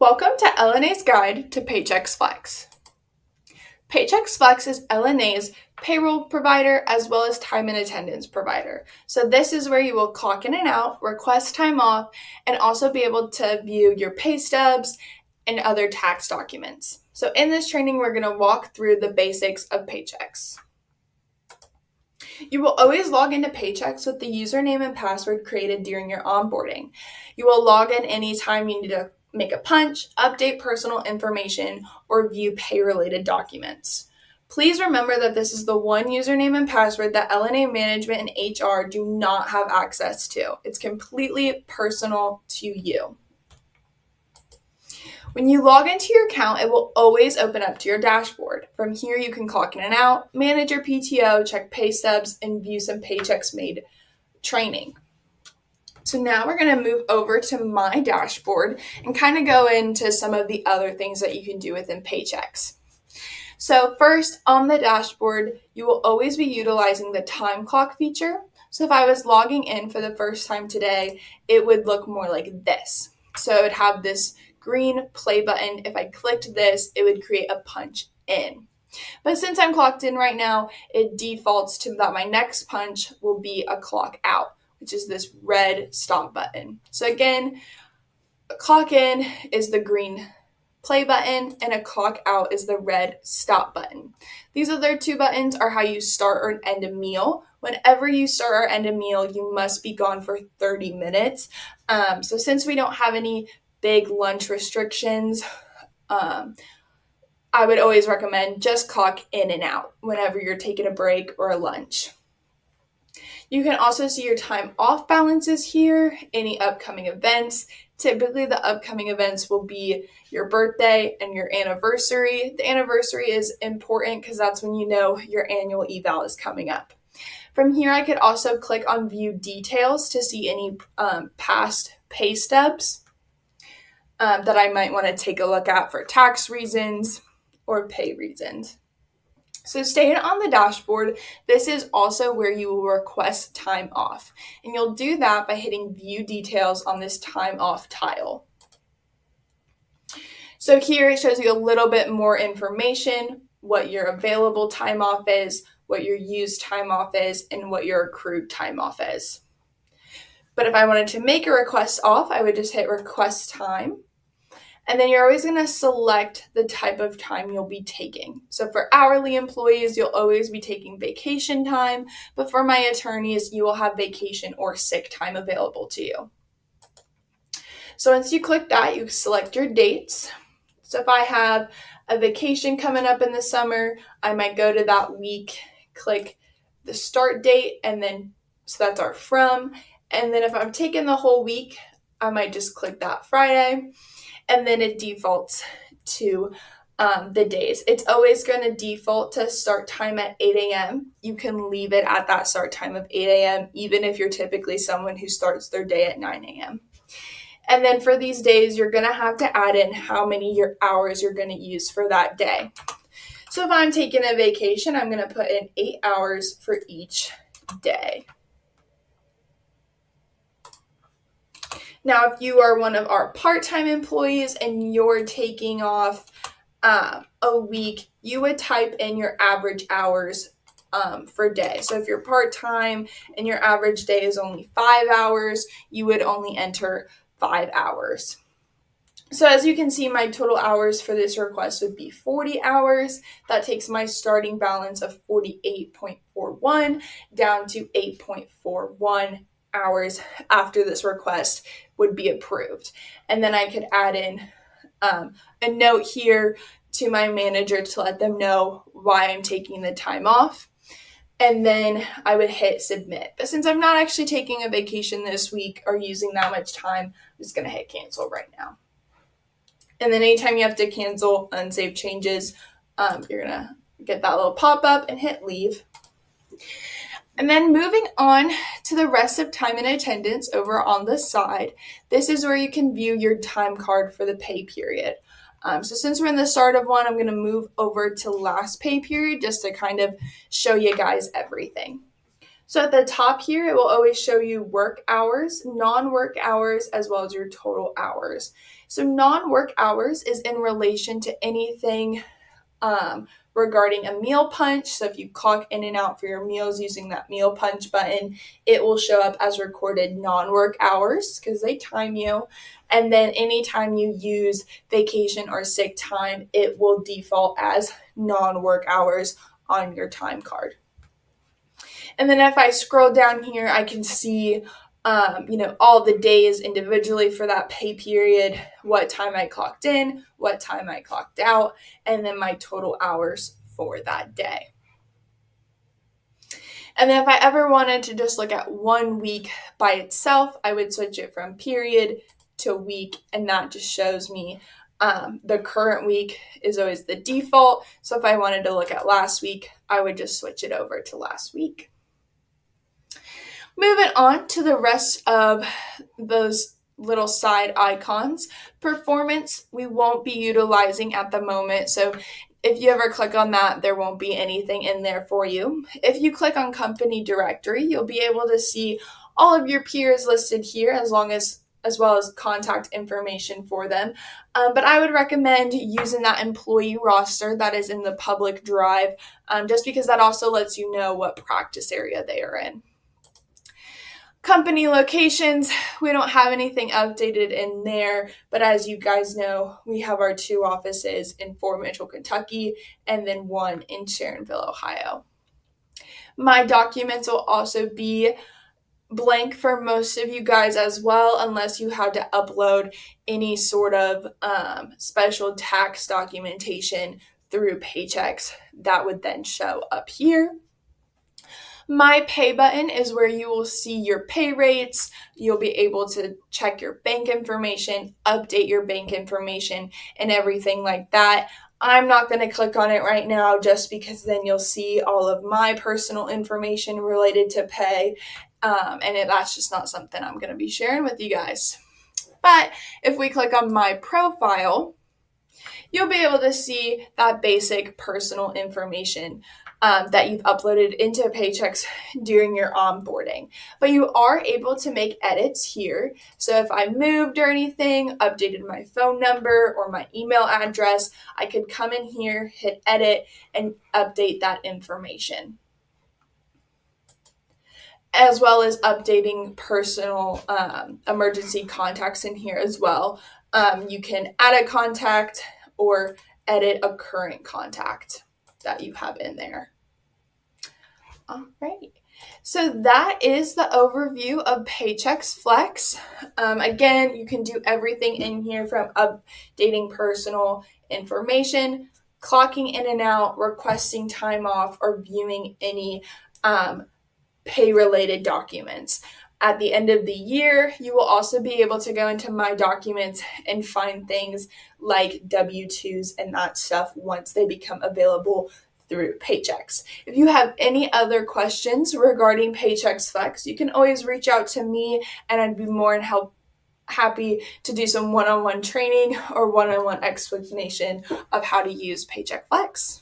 Welcome to LNA's Guide to Paychex Flex. Paychex Flex is LNA's payroll provider as well as time and attendance provider. So this is where you will clock in and out, request time off, and also be able to view your pay stubs and other tax documents. So in this training, we're going to walk through the basics of Paychex. You will always log into Paychex with the username and password created during your onboarding. You will log in anytime you need to make a punch, update personal information, or view pay-related documents. Please remember that this is the one username and password that LNA management and HR do not have access to. It's completely personal to you. When you log into your account, it will always open up to your dashboard. From here, you can clock in and out, manage your PTO, check pay stubs, and view some Paychex Made training. So now we're going to move over to my dashboard and kind of go into some of the other things that you can do within Paychex. So first, on the dashboard, you will always be utilizing the time clock feature. So if I was logging in for the first time today, it would look more like this. So it would have this green play button. If I clicked this, it would create a punch in. But since I'm clocked in right now, it defaults to that my next punch will be a clock out, which is this red stop button. So again, a clock in is the green play button and a clock out is the red stop button. These other two buttons are how you start or end a meal. Whenever you start or end a meal, you must be gone for 30 minutes. So since we don't have any big lunch restrictions, I would always recommend just clock in and out whenever you're taking a break or a lunch. You can also see your time off balances here, any upcoming events. Typically, the upcoming events will be your birthday and your anniversary. The anniversary is important because that's when you know your annual eval is coming up. From here, I could also click on View Details to see any past pay stubs that I might want to take a look at for tax reasons or pay reasons. So staying on the dashboard, this is also where you will request time off. And you'll do that by hitting View Details on this time off tile. So here it shows you a little bit more information, what your available time off is, what your used time off is, and what your accrued time off is. But if I wanted to make a request off, I would just hit Request Time. And then you're always going to select the type of time you'll be taking. So for hourly employees, you'll always be taking vacation time. But for my attorneys, you will have vacation or sick time available to you. So once you click that, you select your dates. So if I have a vacation coming up in the summer, I might go to that week, click the start date, and then, so that's our from. And then if I'm taking the whole week, I might just click that Friday. And then it defaults to the days. It's always going to default to start time at 8 a.m. You can leave it at that start time of 8 a.m. even if you're typically someone who starts their day at 9 a.m. And then for these days, you're going to have to add in how many hours you're going to use for that day. So if I'm taking a vacation, I'm going to put in 8 hours for each day. Now, if you are one of our part-time employees and you're taking off a week, you would type in your average hours for day. So if you're part-time and your average day is only 5 hours, you would only enter 5 hours. So as you can see, my total hours for this request would be 40 hours. That takes my starting balance of 48.41 down to 8.41 hours after this request would be approved. And then I could add in a note here to my manager to let them know why I'm taking the time off. And then I would hit submit. But since I'm not actually taking a vacation this week or using that much time, I'm just going to hit cancel right now. And then anytime you have to cancel unsaved changes, you're going to get that little pop-up and hit leave. And then moving on to the rest of time and attendance over on the side, this is where you can view your time card for the pay period. So since we're in the start of one, I'm going to move over to last pay period just to kind of show you guys everything. So at the top here, it will always show you work hours, non-work hours, as well as your total hours. So non-work hours is in relation to anything regarding a meal punch. So if you clock in and out for your meals using that meal punch button, it will show up as recorded non-work hours because they time you. And then anytime you use vacation or sick time, it will default as non-work hours on your time card. And then if I scroll down here, I can see all the days individually for that pay period, what time I clocked in, what time I clocked out, and then my total hours for that day. And then if I ever wanted to just look at 1 week by itself, I would switch it from period to week, and that just shows me the current week is always the default. So if I wanted to look at last week, I would just switch it over to last week. Moving on to the rest of those little side icons. Performance, we won't be utilizing at the moment. So if you ever click on that, there won't be anything in there for you. If you click on company directory, you'll be able to see all of your peers listed here as well as contact information for them. But I would recommend using that employee roster that is in the public drive, just because that also lets you know what practice area they are in. Company locations, we don't have anything updated in there, but as you guys know, we have our 2 offices in Fort Mitchell, Kentucky, and then 1 in Sharonville, Ohio. My documents will also be blank for most of you guys as well, unless you had to upload any sort of special tax documentation through Paychex. That would then show up here. My pay button is where you will see your pay rates. You'll be able to check your bank information, update your bank information, and everything like that. I'm not going to click on it right now just because then you'll see all of my personal information related to pay, that's just not something I'm going to be sharing with you guys. But if we click on my profile, you'll be able to see that basic personal information that you've uploaded into Paychex during your onboarding. But you are able to make edits here. So if I moved or anything, updated my phone number or my email address, I could come in here, hit edit, and update that information. As well as updating personal emergency contacts in here as well. You can add a contact or edit a current contact that you have in there. All right. So that is the overview of Paychex Flex. Again, you can do everything in here from updating personal information, clocking in and out, requesting time off, or viewing any pay-related documents. At the end of the year, you will also be able to go into My Documents and find things like W-2s and that stuff once they become available through Paychex. If you have any other questions regarding Paychex Flex, you can always reach out to me and I'd be more than happy to do some one-on-one training or one-on-one explanation of how to use Paychex Flex.